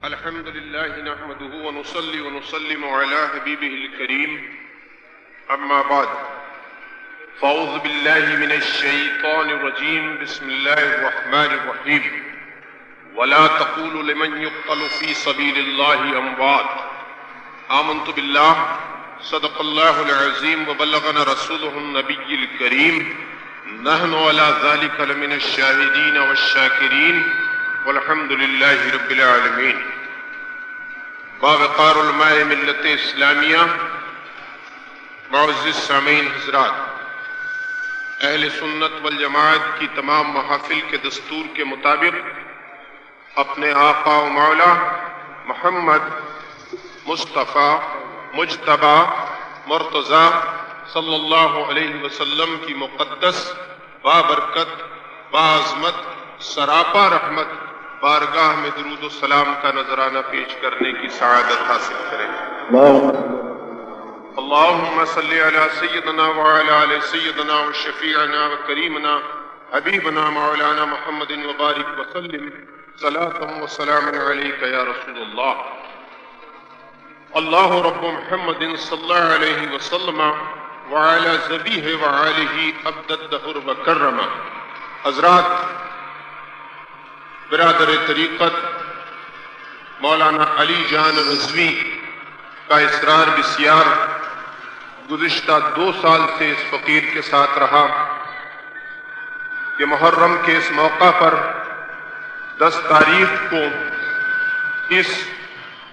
الحمد لله نحمده ونصلي ونسلم على حبيبه الكريم أما بعد فأعوذ بالله من الشيطان الرجيم بسم الله الرحمن الرحيم ولا تقولوا لمن يقتل في سبيل الله أموات آمنت بالله صدق الله العظيم وبلغنا رسوله النبي الكريم نحن على ذلك لمن الشاهدين والشاكرين والحمد لله رب العالمین۔ باوقار علماء ملت اسلامیہ، معزز سامعین حضرات، اہل سنت والجماعت کی تمام محافل کے دستور کے مطابق اپنے آقا و مولا محمد مصطفیٰ مجتبیٰ مرتضیٰ صلی اللہ علیہ وسلم کی مقدس بابرکت باعظمت سراپا رحمت بارگاہ میں درود و سلام کا نذرانہ پیش کرنے کی سعادت حاصل کریں۔ اللہم صلی علی سیدنا وعلی آل سیدنا وشفیعنا وکریمنا حبیبنا مولانا محمد وبارک وسلم صلاة و سلام علیک یا رسول اللہ۔ اللہ رب محمد صلی اللہ علیہ وسلم وعلی ذبیہ وعالہ ابد الدہر وکرم۔ حضرات، برادر طریقت مولانا علی جان رضوی کا اصرار بسیار گزشتہ 2 سال سے اس فقیر کے ساتھ رہا کہ محرم کے اس موقع پر 10 تاریخ کو اس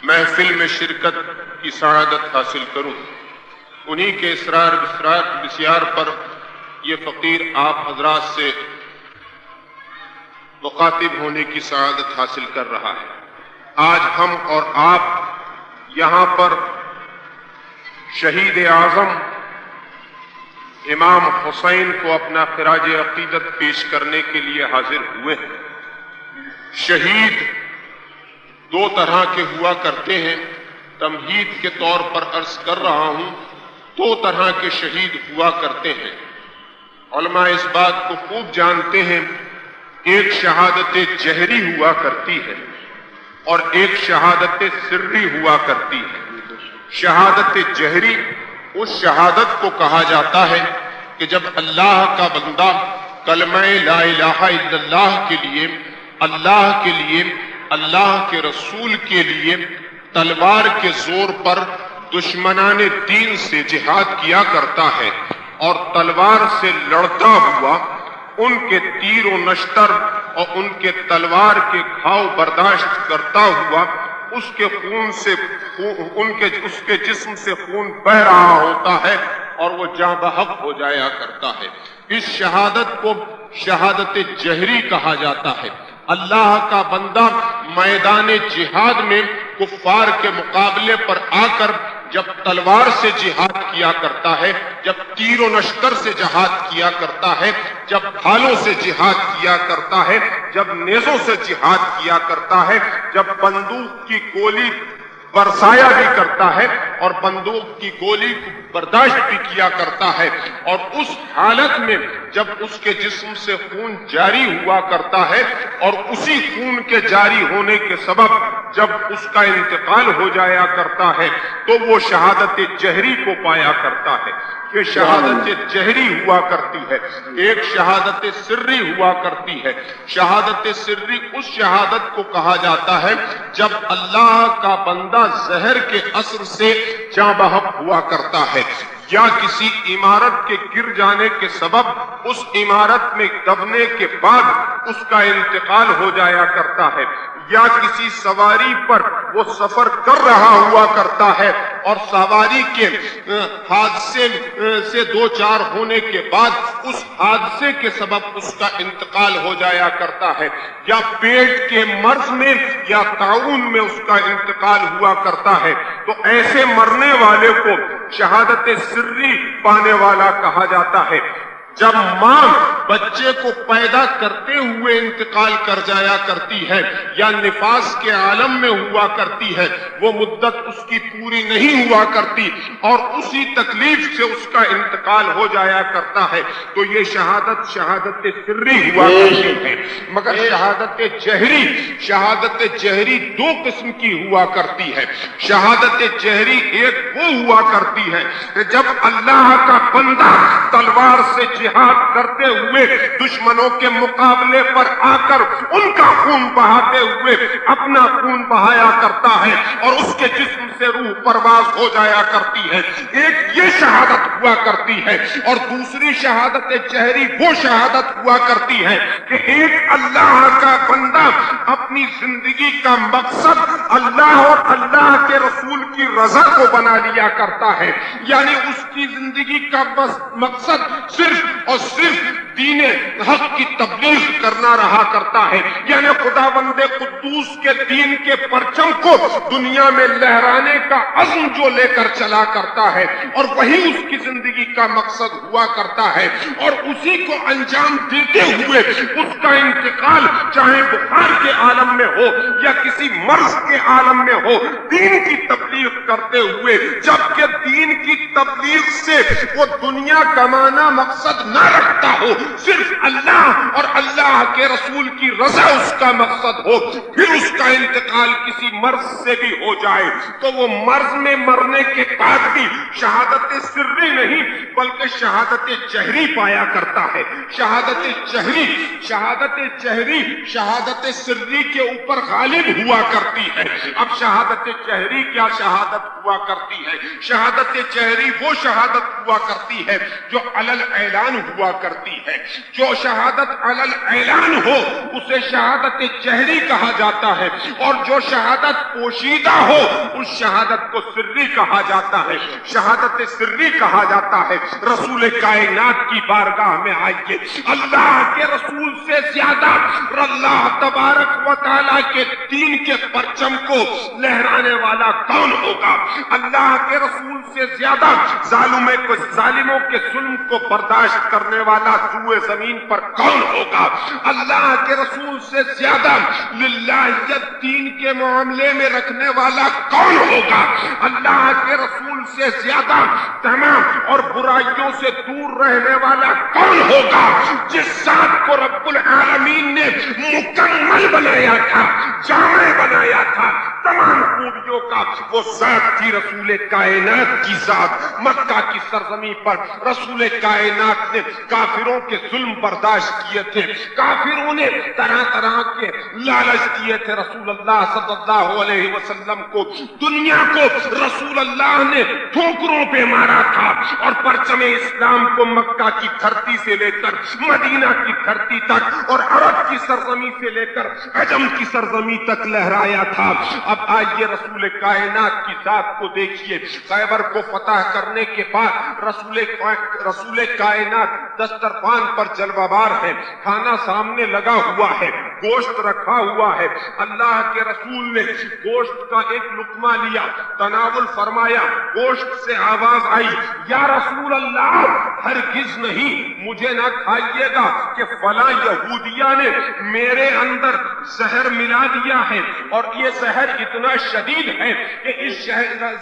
محفل میں شرکت کی سعادت حاصل کروں۔ انہی کے اصرار بسیار پر یہ فقیر آپ حضرات سے مخاطب ہونے کی سعادت حاصل کر رہا ہے۔ آج ہم اور آپ یہاں پر شہید اعظم امام حسین کو اپنا خراج عقیدت پیش کرنے کے لیے حاضر ہوئے ہیں۔ شہید 2 طرح کے ہوا کرتے ہیں، تمہید کے طور پر عرض کر رہا ہوں، 2 طرح کے شہید ہوا کرتے ہیں۔ علماء اس بات کو خوب جانتے ہیں، ایک شہادت جہری ہوا کرتی ہے اور ایک شہادت سری ہوا کرتی ہے۔ شہادت جہری اس شہادت کو کہا جاتا ہے کہ جب اللہ کا بندہ کلمہ لا الہ الا اللہ کے لیے، اللہ کے رسول کے لیے تلوار کے زور پر دشمنان دین سے جہاد کیا کرتا ہے اور تلوار سے لڑتا ہوا ان کے تیر و نشتر اور ان کے تلوار کے گھاؤ برداشت کرتا ہوا اس کے جسم سے خون بہ رہا ہوتا ہے اور وہ جاں بحق ہو جایا کرتا ہے۔ اس شہادت کو شہادت جہری کہا جاتا ہے۔ اللہ کا بندہ میدان جہاد میں کفار کے مقابلے پر آ کر جب تلوار سے جہاد کیا کرتا ہے، جب تیر و نشتر سے جہاد کیا کرتا ہے، جب بھالوں سے جہاد کیا کرتا ہے، جب نیزوں سے جہاد کیا کرتا ہے، جب بندوق کی گولی برسایا بھی کرتا ہے اور بندوق کی گولی کو برداشت بھی کیا کرتا ہے، اور اس حالت میں جب اس کے جسم سے خون جاری ہوا کرتا ہے اور اسی خون کے جاری ہونے کے سبب جب اس کا انتقال ہو جایا کرتا ہے تو وہ شہادت جہری کو پایا کرتا ہے۔ یہ شہادت جہری ہوا کرتی ہے۔ ایک شہادت سری ہوا کرتی ہے۔ شہادت سری اس شہادت کو کہا جاتا ہے جب اللہ کا بندہ زہر کے اثر سے جاں بحق ہوا کرتا ہے، یا کسی عمارت کے گر جانے کے سبب اس عمارت میں دبنے کے بعد اس کا انتقال ہو جایا کرتا ہے، یا کسی سواری پر وہ سفر کر رہا ہوا کرتا ہے اور سواری کے حادثے سے 2-4 ہونے کے بعد اس حادثے کے سبب اس کا انتقال ہو جایا کرتا ہے، یا پیٹ کے مرض میں یا طاعون میں اس کا انتقال ہوا کرتا ہے، تو ایسے مرنے والے کو شہادت سری پانے والا کہا جاتا ہے۔ جب ماں بچے کو پیدا کرتے ہوئے انتقال کر جایا کرتی ہے یا نفاس کے عالم میں ہوا کرتی ہے، وہ مدت اس کی پوری نہیں ہوا کرتی اور اسی تکلیف سے اس کا انتقال ہو جایا کرتا ہے، تو یہ شہادت سری ہوا کرتی ہے۔ مگر شہادت جہری دو قسم کی ہوا کرتی ہے۔ شہادت جہری ایک وہ ہوا کرتی ہے کہ جب اللہ کا بندہ تلوار سے جہاد کرتے ہوئے دشمنوں کے مقابلے پر آ کر ان کا خون بہاتے ہوئے اپنا خون بہایا کرتا ہے اور اس کے جسم سے روح پرواز ہو جایا کرتی ہے، ایک یہ شہادت ہوا کرتی ہے۔ اور دوسری شہادت جہری وہ شہادت ہوا کرتی ہے کہ ایک اللہ کا بندہ اپنی زندگی کا مقصد اللہ اور اللہ کے رسول کی رضا کو بنا لیا کرتا ہے، یعنی اس کی زندگی کا مقصد صرف اور صرف دین حق کی تبلیغ کرنا رہا کرتا ہے، یعنی خداوند قدوس کے دین کے پرچم کو دنیا میں لہرانے کا عزم جو لے کر چلا کرتا ہے، اور وہی اس کی زندگی کا مقصد ہوا کرتا ہے، اور اسی کو انجام دیتے ہوئے اس کا انتقال چاہے بخار کے عالم میں ہو یا کسی مرض کے عالم میں ہو، دین کی تبلیغ کرتے ہوئے، جبکہ دین کی تبلیغ سے وہ دنیا کمانا مقصد نہ رکھتا ہو، صرف اللہ اور اللہ کے رسول کی رضا اس کا مقصد ہو، پھر اس کا انتقال کسی مرض سے بھی ہو جائے تو وہ مرض میں مرنے کے بعد بھی شہادت سری نہیں بلکہ شہادت جہری پایا کرتا ہے۔ شہادت سری کے اوپر غالب ہوا کرتی ہے۔ اب شہادت جہری کیا شہادت ہوا کرتی ہے؟ شہادت جہری وہ شہادت ہوا کرتی ہے جو علل اعلان ہوا کرتی ہے۔ جو شہادت علل اعلان ہو اسے شہادت جہری کہا جاتا ہے، اور جو شہادت پوشیدہ ہو اس شہادت کو سری کہا جاتا ہے۔ شہادت سری کہا جاتا ہے رسول کائنات کی بارگاہ میں آئیے، اللہ کے رسول سے زیادہ اللہ تبارک و تعالیٰ کے دین کے پرچم کو لہرانے والا کون ہوگا؟ اللہ کے رسول سے زیادہ ظالموں کے ظلم کو برداشت کرنے والا سوئے زمین پر کون ہوگا؟ اللہ کے رسول سے زیادہ للہیت دین کے معاملے میں رکھنے والا کون ہوگا؟ اللہ کے رسول سے زیادہ تمام اور برائیوں سے دور رہنے والا کون ہوگا؟ جس ذات کو رب العالمین نے مکمل بنایا تھا، جامع بنایا تھا تمام خوبیوں کا، وہ ذات تھی رسول کائنات کی ذات۔ مکہ کی سرزمین پر رسول کائنات نے کافروں کے ظلم برداشت کیے تھے، کافروں نے طرح طرح کے لالچ دیے تھے رسول اللہ صلی اللہ علیہ وسلم کو، دنیا کو رسول اللہ نے ٹھوکروں پہ مارا تھا اور پرچم اسلام کو مکہ کی دھرتی سے لے کر مدینہ کی دھرتی تک اور عرب کی سرزمین سے لے کر عجم کی سرزمین تک لہرایا تھا۔ اب آئیے رسول کائنات کی ذات کو دیکھیے، خیبر کو فتح کرنے کے بعد رسول کائنات دسترخوان پر جلوہ بار ہے، کھانا سامنے لگا ہوا ہے، گوشت رکھا ہوا ہے، اللہ کے رسول نے گوشت کا ایک لقمہ لیا، تناول فرمایا، گوشت سے آواز آئی، یا رسول اللہ ہرگز نہیں، مجھے نہ کھائیے گا کہ فلاں یہودیہ نے میرے اندر زہر ملا دیا ہے، اور یہ زہر اتنا شدید ہے کہ اس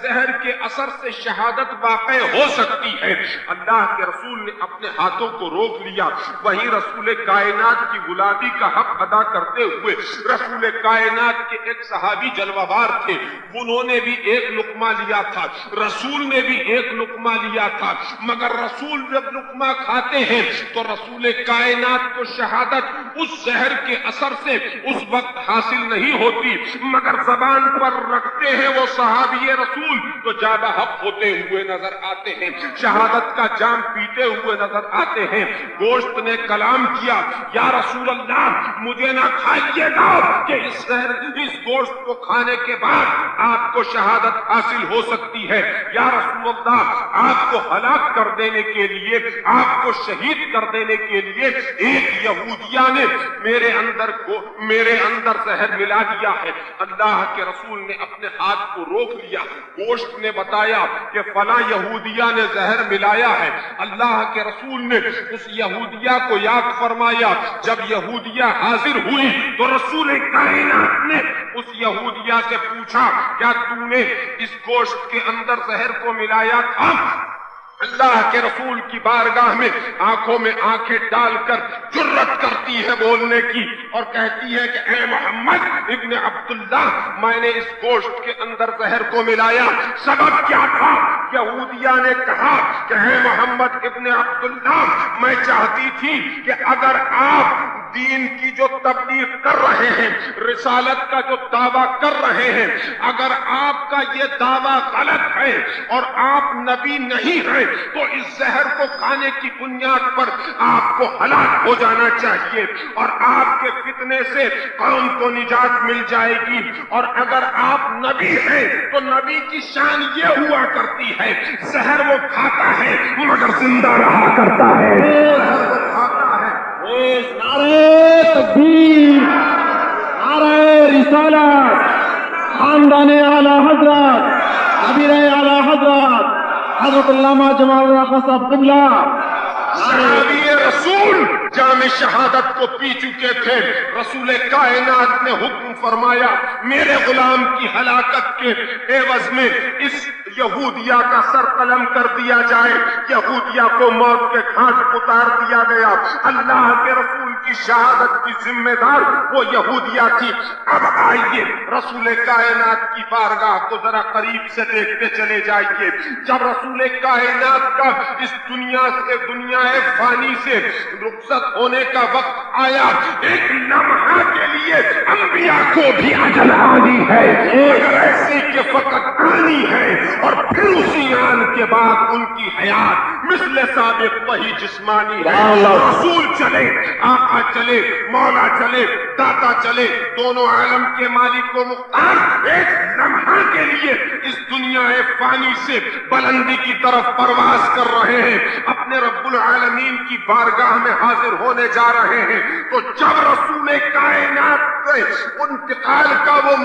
زہر کے اثر سے شہادت واقع ہو سکتی ہے۔ اللہ کے رسول نے اپنے ہاتھوں کو روک لیا، وہیں رسول کائنات کی غلامی کا حق ادا کرتے ہوئے رسول کائنات کے ایک صحابی جلوہ بار تھے، انہوں نے بھی ایک لقمہ لیا تھا، رسول نے بھی ایک لقمہ لیا تھا، مگر رسول جب لقمہ کھاتے ہیں تو رسول کائنات کو شہادت اس زہر کے اثر سے اس وقت حاصل نہیں ہوتی، مگر زبان پر رکھتے ہیں وہ صحابی رسول تو جا بحق ہوتے ہوئے نظر آتے ہیں، شہادت کا جام پیتے ہوئے نظر آتے ہیں۔ گوشت نے کلام کیا، یا رسول اللہ مجھے نہ کھائیے گا کہ اس گوشت کو کھانے کے بعد آپ کو شہادت حاصل ہو سکتی ہے، یا رسول اللہ آپ کو ہلاک کر دینے کے لیے، آپ کو شہید کر دینے کے لیے ایک یہودیہ نے میرے میرے اندر زہر ملا دیا ہے۔ اللہ کے رسول نے اپنے ہاتھ کو روک لیا، گوشت نے بتایا کہ فلاں یہودیہ نے زہر ملایا ہے۔ اللہ کے رسول نے اس یہودیہ کو یاد فرمایا۔ جب یہودیہ حاضر ہوئی تو رسول کائنات نے اس یہودیہ سے پوچھا کیا تو نے اس گوشت کے اندر زہر کو ملایا تھا؟ اللہ کے رسول کی بارگاہ میں آنکھوں میں آنکھیں ڈال کر جرأت کرتی ہے بولنے کی اور کہتی ہے کہ اے محمد ابن عبداللہ، میں نے اس گوشت کے اندر زہر کو ملایا۔ سبب کیا تھا؟ یہودیہ نے کہا کہ اے محمد ابن عبداللہ، میں چاہتی تھی کہ اگر آپ دین کی جو تبلیغ کر رہے ہیں، رسالت کا جو دعویٰ کر رہے ہیں، اگر آپ کا یہ دعویٰ غلط ہے اور آپ نبی نہیں ہیں تو اس زہر کو کھانے کی بنیاد پر آپ کو ہلاک ہو جانا چاہیے اور آپ کے فتنے سے قوم کو نجات مل جائے گی۔ اور اگر آپ نبی ہیں تو نبی کی شان یہ ہوا کرتی ہے زہر وہ کھاتا ہے مگر زندہ رہا کرتا ہے۔ نعرہ تکبیر، نعرہ رسالت، خاندان اعلی حضرت، امیر اعلی حضرت حضرت علامہ جمال آقا صاحب قبلہ۔ صحابی رسول جام شہادت کو پی چکے تھے، رسول کائنات نے حکم فرمایا میرے غلام کی ہلاکت کے عوض میں اس یہودیہ کا سر قلم کر دیا جائے۔ یہودیہ کو موت کے گھاٹ اتار دیا گیا۔ اللہ کے رسول کی شہادت کی ذمہ دار وہ یہودیہ تھی۔ اب آئیے رسول کائنات کی بارگاہ کو ذرا قریب سے دیکھتے چلے جائیے۔ جب رسول کائنات کا اس دنیا سے دنیا فانی سے رخصت ہونے کا وقت آیا، ایک لمحہ کے لیے انبیاء کو بھی اجل آنی ہے، مگر ایسی کہ فقط آنی ہے اور پھر اسی آن کے بعد ان کی حیات مثل سابق وہی جسمانی ہے۔ رسول چلے، آقا چلے، مولا چلے، داتا چلے، دونوں عالم کے مالک و مختار ایک لمحہ کے لیے اس دنیا فانی سے بلندی کی طرف پرواز کر رہے ہیں، اپنے رب العالمین کی بارگاہ میں حاضر ہونے جا رہے ہیں۔ تو جب رسول کائنات سے انتقال کا وہ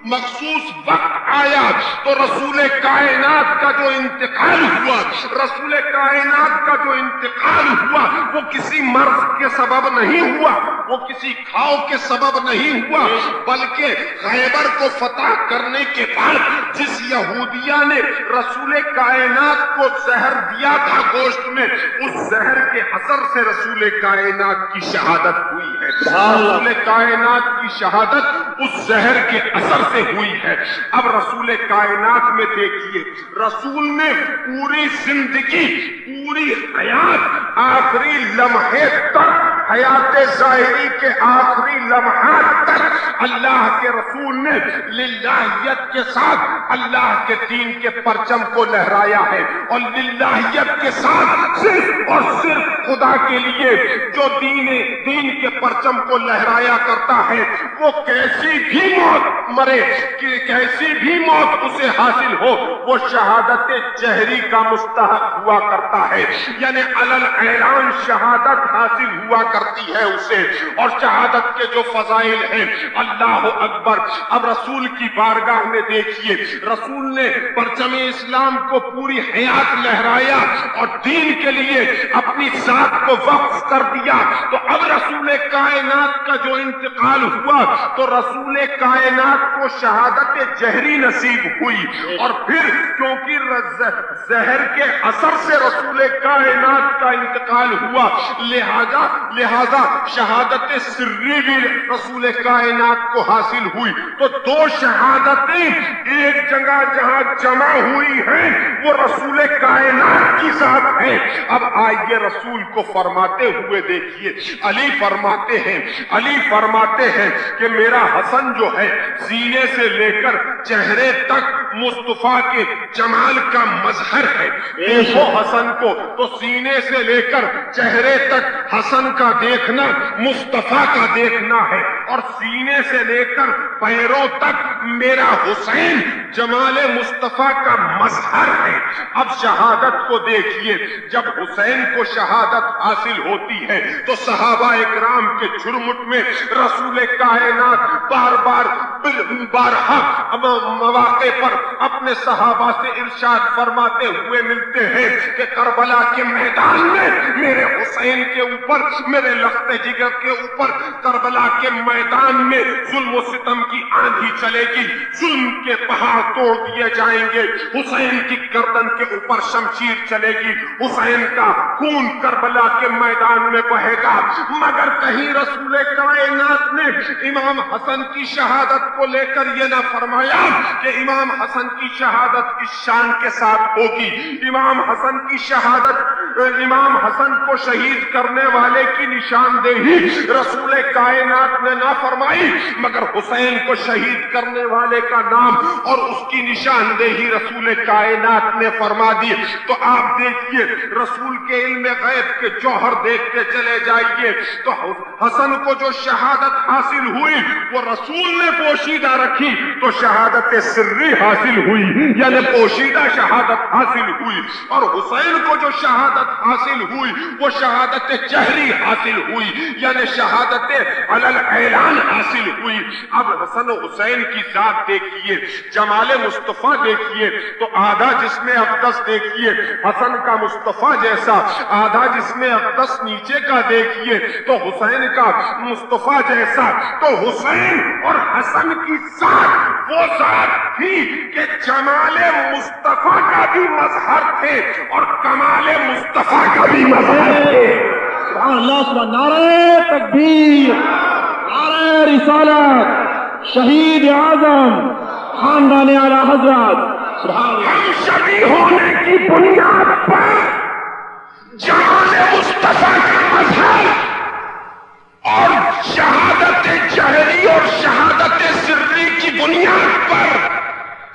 مخصوص وقت آیا تو رسول کائنات کا جو انتقال ہوا، رسول کائنات کا جو انتقال ہوا وہ کسی مرض کے سبب نہیں ہوا، وہ کسی گھاؤ کے سبب نہیں ہوا، بلکہ خیبر کو فتح کرنے کے بعد جس یہودیہ نے رسول کائنات کو زہر دیا تھا گوشت میں، اس زہر کے اثر سے رسول کائنات کی شہادت ہوئی ہے۔ رسول کائنات کی شہادت اس زہر کے اثر سے ہوئی ہے۔ اب رسول کائنات میں دیکھیے، رسول نے پوری زندگی، پوری حیات، آخری لمحے تک، حیات ظاہری کے آخری لمحات تک اللہ کے رسول نے للہیت کے ساتھ اللہ کے دین کے پرچم کو لہرایا ہے، اور للہیت کے ساتھ صرف اور صرف خدا کے لیے جو دین کے پرچم کو لہرایا کرتا ہے وہ کیسی بھی موت مرے، کہ کیسی بھی موت اسے حاصل ہو، وہ شہادت جہری کا مستحق ہوا کرتا ہے، یعنی علل اعلان شہادت حاصل ہوا کرتی ہے اسے، اور شہادت کے جو فضائل ہیں اللہ اکبر۔ اب رسول کی بارگاہ میں دیکھیے، رسول نے پرچم اسلام کو پوری حیات لہرایا اور دین کے لیے اپنی ذات کو وقف کر دیا۔ تو اب رسول کائنات کا جو انتقال ہوا تو رسول کائنات کو شہادت جہری نصیب ہوئی، اور پھر کیونکہ زہر کے اثر سے رسول کائنات کا انتقال ہوا، لہذا شہادت سری بھی رسول کائنات کو حاصل ہوئی۔ تو دو شہادتیں ایک جگہ جہاں جمع ہوئی ہیں وہ رسول کائنات کی ذات ہے۔ اب آئیے رسول کو فرماتے ہوئے دیکھیے، علی فرماتے ہیں کہ میرا حسن جو ہے سینے سے لے کر چہرے تک مصطفیٰ کے جمال کا مظہر ہے. دیکھو حسن کو تو سینے سے لے کر چہرے تک حسن کا دیکھنا مصطفیٰ کا دیکھنا ہے, اور سینے سے لے کر پیروں تک میرا حسین جمال مصطفیٰ کا مظہر ہے. اب شہادت کو دیکھیے, جب حسین کو شہادت حاصل ہوتی ہے تو صحابہ اکرام کے جھرمٹ میں رسول کائنات بار بار بارہا مواقع پر اپنے صحابہ سے ارشاد فرماتے ہوئے ملتے ہیں کہ کربلا کے میدان میں میرے حسین کے اوپر, میرے لخت جگر کے اوپر کربلا کے میدان میں ظلم و ستم کی آندھی چلے گی, ظلم کے پہاڑ توڑ دیے جائیں گے, حسین کی گردن کے اوپر شمشیر چلے گی, حسین کا خون کربلا کے میدان میں بہے گا. مگر کہیں رسول کائنات نے امام حسن کی شہادت کو لے کر یہ نہ فرمایا کہ امام حسن کی شہادت اس شان کے ساتھ ہوگی. امام حسن کی شہادت, امام حسن کو شہید کرنے والے کی نشاندہی رسول کائنات نے نہ فرمائی, مگر حسین کو شہید کرنے والے کا نام اور اس کی نشاندہی رسول کائنات نے فرما دی. تو آپ دیکھیے, رسول کے علم غیب کے جوہر دیکھتے چلے جائیے تو حسن کو جو شہادت حاصل ہوئی وہ رسول نے پوشیدہ رکھی تو شہادت سری حاصل ہوئی, یعنی پوشیدہ شہادت حاصل ہوئی, اور حسین کو جو شہادت حاصل ہوئی وہ شہادت جہری حاصل ہوئی, یعنی شہادت علی الاعلان حاصل ہوئی. اب حسن و حسین کی ذات دیکھیے, جمال مصطفیٰ دیکھیے تو آدھا جسم اقدس دیکھیے حسن کا مصطفیٰ جیسا, آدھا جسم اقدس نیچے کا دیکھیے تو حسین کا مصطفیٰ جیسا. تو حسین اور حسن کی ذات وہ ذات تھی کہ جمال مصطفیٰ کا بھی مظہر تھے اور کمال مصطفیٰ کا بھی مظہر تھے. سبحان اللہ, سبحان نعرہ تکبیر, نعرہ رسالت, شہید اعظم خاندان اعلی حضرت. سبحان اللہ. ہم شبیہ ہونے کی بنیاد پر جمال مصطفیٰ کا مظہر اور شہادت جہری اور شہادت سری کی بنیاد پر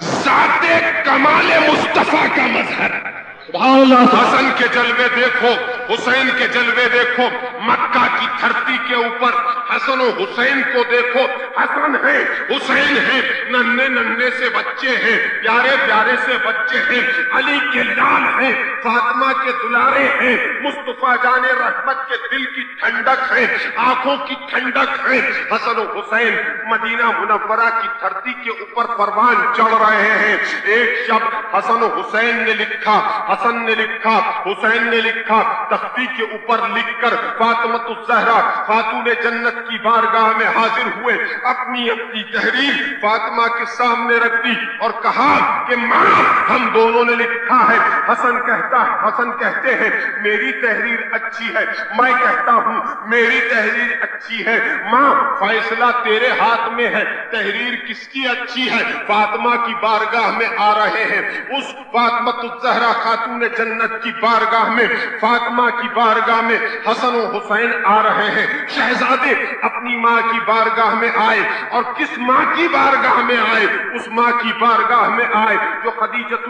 ذات کمال مصطفیٰ کا مظہر. سبحان اللہ. حسن کے جلوے دیکھو, حسین کے جلوے دیکھو, مکہ کی دھرتی کے اوپر حسن و حسین کو دیکھو. حسن ہے, حسین ہے, ننھے ننھے سے بچے ہیں, پیارے پیارے سے بچے ہیں, علی کے لال ہیں, فاطمہ کے دلارے ہیں, مصطفیٰ جان رحمت کے دل کی ٹھنڈک ہیں, آنکھوں کی ٹھنڈک ہیں. حسن و حسین مدینہ منورہ کی دھرتی کے اوپر پروان چڑھ رہے ہیں. ایک شب حسن و حسین نے لکھا, حسن نے لکھا, حسین نے لکھا, تختی کے اوپر لکھ کر فاطمۃ الزہرا خاتون جنت کی بارگاہ میں حاضر ہوئے, اپنی اپنی تحریر فاطمہ کے سامنے رکھ دی اور کہا کہ ماں ہم دونوں نے لکھا ہے. حسن کہتے ہیں میری تحریر اچھی ہے, میں کہتا ہوں میری تحریر اچھی ہے. ماں فیصلہ تیرے ہاتھ میں ہے, تحریر کس کی اچھی ہے. فاطمہ کی بارگاہ میں آ رہے ہیں, اس فاطمۃ الزہرا خاتون جنت کی بارگاہ میں, فاطمہ کی بارگاہ میں حسن و حسین آ رہے ہیں. شہزادے اپنی ماں کی بارگاہ میں آئے, اور کس ماں کی بارگاہ میں آئے؟ اس ماں کی بارگاہ میں آئے جو خدیجۃ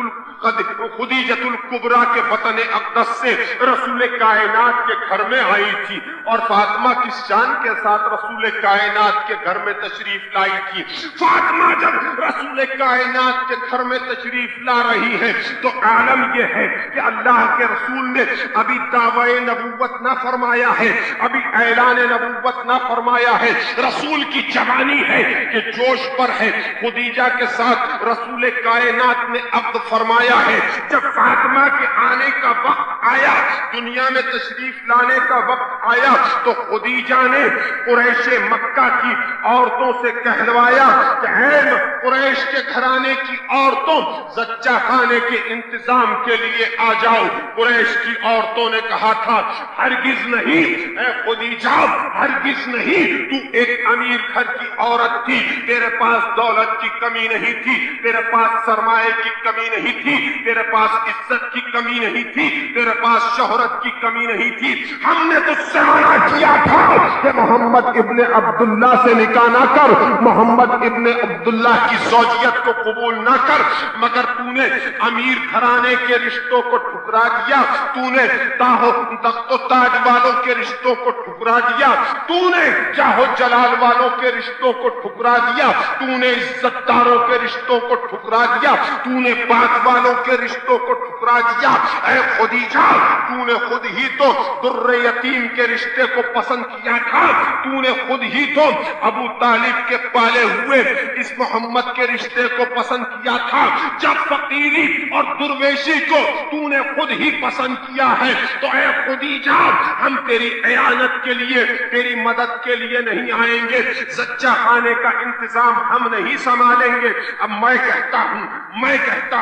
الکبریٰ کے بطن اقدس سے رسول کائنات کے گھر میں آئی تھی, اور فاطمہ کی شان کے ساتھ رسول کائنات کے گھر میں تشریف لائی تھی. فاطمہ جب رسول کائنات کے گھر میں تشریف لا رہی ہے تو عالم یہ ہے کہ اللہ کے رسول نے ابھی دعوی نبوت نہ فرمایا ہے, ابھی اعلان نبوت نہ فرمایا ہے. رسول کی جوانی ہے کہ جوش پر ہے. خدیجہ کے ساتھ رسول کائنات نے عقد فرمایا ہے. جب فاطمہ کے آنے کا وقت آیا, دنیا میں تشریف لانے کا وقت آیا, تو خدیجہ نے قریش مکہ کی عورتوں سے کہلوایا کہ اے قریش کے گھرانے کی عورتوں, زچہ خانے کے انتظام کے لیے آ جاؤ. قریش کی عورتوں نے کہا تھا ہرگز نہیں اے خدیجہ، ہرگز نہیں، تو ایک امیر گھر کی عورت تھی، تیرے پاس دولت کی کمی نہیں تھی، تیرے پاس سرمایہ کی کمی نہیں تھی، تیرے پاس عزت کی کمی نہیں تھی، تیرے پاس شہرت کی کمی نہیں تھی۔ ہم نے تجھ سے منع کیا تھا کہ محمد ابن عبداللہ سے نکاح نہ کر، محمد ابن عبداللہ کی زوجیت کو قبول نہ کر، مگر تو نے امیر گھرانے کے رشتوں کو ٹھکرا دیا، تو نے تخت و تاج والوں کے رشتوں کو ٹھکرا دیا، تو نے جاہ و جلال والوں کے رشتوں کو ٹھکرا دیا، تو نے عزت داروں کے رشتوں کو ٹھکرا دیا، تو نے بات والوں کے رشتوں کو ٹھکرا دیا۔ اے خدیجہ، تو نے خود ہی تو در یتیم کے رشتے کو پسند کیا تھا، تو نے خود ہی تو ابو طالب کے پالے ہوئے اس محمد کے رشتے کو پسند کیا تھا۔ جب فقیری اور درویشی کو تو نے خود ہی پسند کیا ہے تو اے خدیجہ، ہم تیری اعانت کے لیے، تیری مدد کے لیے نہیں آئیں گے، زچہ خانے کا انتظام ہم نہیں سنبھالیں گے۔ اب میں کہتا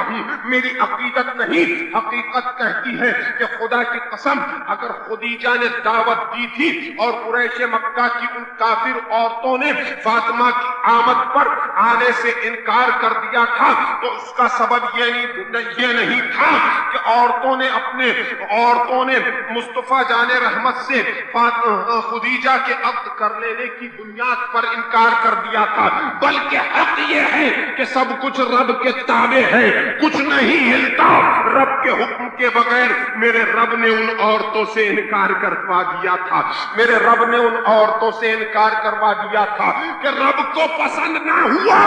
ہوں میری عقیدت نہیں، حقیقت کہتی ہے کہ خدا کی قسم اگر خدیجہ نے دعوت دی تھی اور قریش مکہ کی ان کافر عورتوں نے فاطمہ کی آمد پر آنے سے انکار کر دیا تھا تو اس کا سبب یہ نہیں تھا کہ عورتوں نے مصطفیٰ جان رحمت سے خدیجہ کے عقد کر لینے کی بنیاد پر انکار کر دیا تھا، بلکہ حق یہ ہے کہ سب کچھ رب کے تابع ہے، کچھ نہیں ہلتا رب کے حکم کے بغیر۔ میرے رب نے ان عورتوں سے انکار کروا دیا تھا، میرے رب نے ان عورتوں سے انکار کروا دیا تھا کہ رب کو پسند نہ ہوا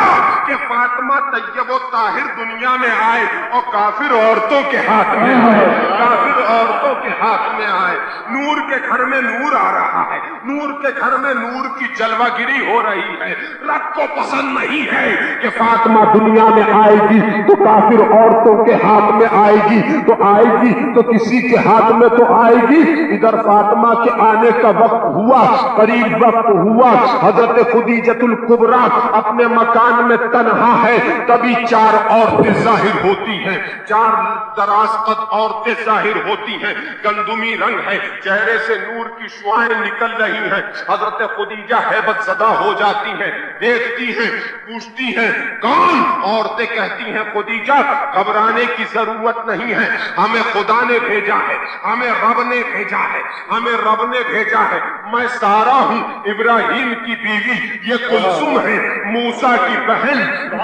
کہ فاطمہ طیب و طاہر دنیا میں آئے اور کافر عورتوں کے ہاتھ میں آئے، کافر عورتوں کے ہاتھ میں آئے۔ نور کے گھر میں نور آ رہا ہے، نور کے گھر میں نور کی جلوہ گری ہو رہی ہے، رب کو پسند نہیں ہے کہ فاطمہ دنیا میں آئے گی تو کافر عورتوں کے ہاتھ میں آئے گی، تو آئے گی تو کسی کے ہاتھ میں تو آئے گی۔ ادھر فاطمہ کے آنے کا وقت ہوا، قریب وقت ہوا، حضرت خدیجۃ الکبریٰ اپنے مکان میں تنہا ہے، تبھی چار عورتیں ظاہر ہوتی ہیں، چار دراز قد عورتیں ظاہر ہوتی ہیں، گندمی رنگ ہے، چہرے سے نور کی شعاعیں نکل رہی ہیں۔ حضرت خدیجہ ہیبت زدہ ہو جاتی ہیں، دیکھتی ہیں، پوچھتی ہیں کون؟ عورتیں کہتی ہیں خدیجہ گھبرانے کی ضرورت نہیں ہے، ہمیں خدا نے بھیجا ہے، ہمیں رب نے بھیجا ہے، ہمیں رب نے بھیجا ہے۔ میں سارا ہوں، ابراہیم کی بیوی، یہ کلثوم ہے، موسیٰ کی بہن،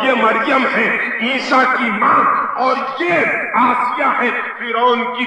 یہ مریم ہے، عیسیٰ کی ماں، اور یہ آسیہ ہے فرعون کی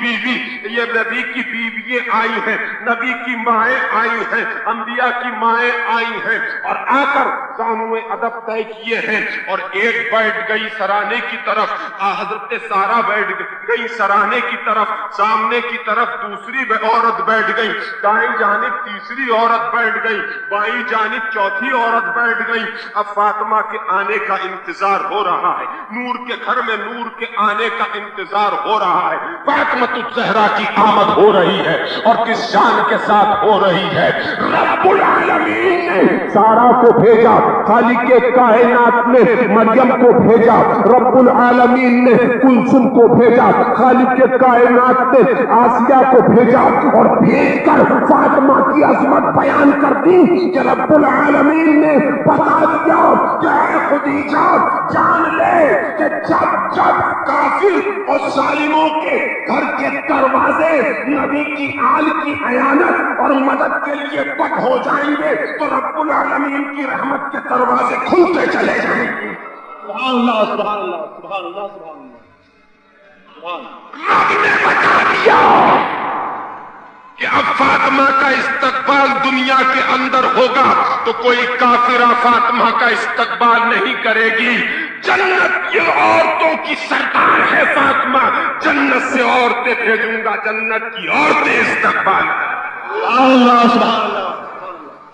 بیوی۔ یہ نبی کی بیوی آئی ہیں، نبی کی مائیں آئی ہیں، انبیاء کی مائیں آئی ہیں، اور آ کر قانون ادب طے کیے ہیں، اور ایک بیٹھ گئی سرانے کی طرف، حضرت سارا بیٹھ گئی سرانے کی طرف، سامنے کی طرف دوسری عورت بیٹھ گئی، دائیں جانب تیسری عورت بیٹھ گئی، بائیں جانب چوتھی عورت بیٹھ گئی۔ اب فاطمہ کے آنے کا انتظار ہو رہا ہے، نور کے گھر میں نور کے آنے کا انتظار ہو رہا ہے۔ فاطمہ الزہرا کی آمد ہو رہی ہے اور کس شان کے ساتھ ہو رہی ہے؟ رب العالمین نے سارا کو بھیجا، خالق کائنات نے مریم کو بھیجا، رب العالمین نے کلثوم کو بھیجا، خالق کائنات نے آسیہ کو بھیجا، اور بھیج کر فاطمہ کی عظمت بیان کر دی کہ رب العالمین نے بتا دیا کہ اے خدیجہ جان لے کہ جب کافر اور ظالموں کے گھر کے دروازے نبی کی آل کی عیانت اور مدد کے لیے بند ہو جائیں گے تو رب العالمین کی رحمت کے دروازے کھلتے چلے جائیں گے۔ سبحان اللہ، سبحان اللہ، سبحان اللہ، سبحان اللہ، سبحان اللہ۔ رب نے بتا دیا کہ اب فاطمہ کا استقبال دنیا کے اندر ہوگا تو کوئی کافرہ فاطمہ کا استقبال نہیں کرے گی۔ جنت کی عورتوں کی سردار ہے فاطمہ، جنت سے عورتیں بھیجوں گا، جنت کی عورتیں استقبال۔ سبحان اللہ، سبحان اللہ۔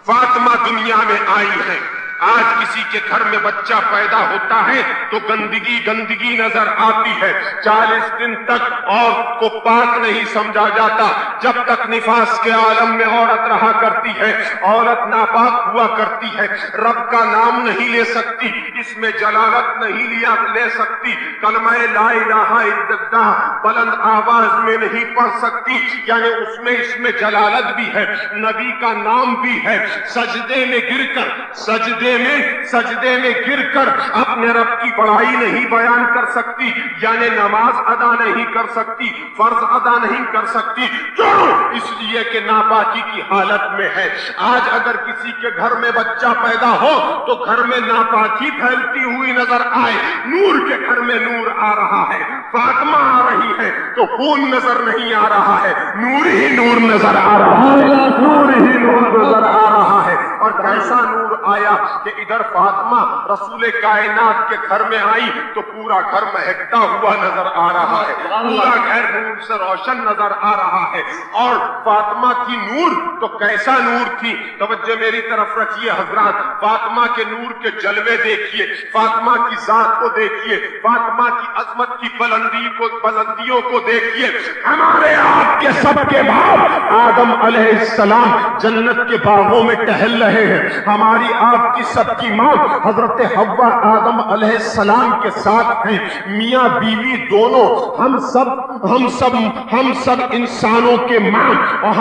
فاطمہ دنیا میں آئی ہیں، آج کسی کے گھر میں بچہ پیدا ہوتا ہے تو گندگی گندگی نظر آتی ہے، 40 دن تک عورت کو پاک نہیں سمجھا جاتا، جب تک نفاس کے عالم میں عورت رہا کرتی ہے عورت ناپاک ہوا کرتی ہے، رب کا نام نہیں لے سکتی، اس میں جلالت نہیں لے سکتی، کلمہ لا الہ الا اللہ بلند آواز میں نہیں پڑھ سکتی، یعنی اس میں جلالت بھی ہے، نبی کا نام بھی ہے، سجدے میں گر کر اپنے رب کی بڑائی نہیں بیان کر سکتی، یعنی نماز ادا نہیں کر سکتی، فرض ادا نہیں کر سکتی، کیوں؟ اس لیے کہ ناپاکی کی حالت میں ہے۔ آج اگر کسی کے گھر میں بچہ پیدا ہو تو گھر میں ناپاکی پھیلتی ہوئی نظر آئے، نور کے گھر میں نور آ رہا ہے، فاطمہ آ رہی ہے تو خون نظر نہیں آ رہا ہے، نور ہی نور نظر آ رہا ہے، نور ہی نور نظر آ رہا ہے۔ اور کیسا نور آیا کہ ادھر فاطمہ رسول کائنات کے گھر میں آئی تو پورا گھر مہکتا ہوا نظر آ رہا ہے، پورا گھر نور سے روشن نظر آ رہا ہے۔ اور فاطمہ کی نور تو کیسا نور تھی، توجہ میری طرف رکھیے حضرات، فاطمہ کے نور کے جلوے دیکھیے، فاطمہ کی ذات کو دیکھیے، فاطمہ کی عظمت کی بلندیوں کو دیکھیے۔ ہمارے آپ کے سب کے باپ آدم علیہ السلام جنت کے باغوں میں ٹہل رہے ہیں، ہماری آپ کی سب کی ماں حضرت حوا آدم علیہ السلام کے ساتھ ہیں، میاں بیوی دونوں، ہم سب انسانوں کے ماں، اور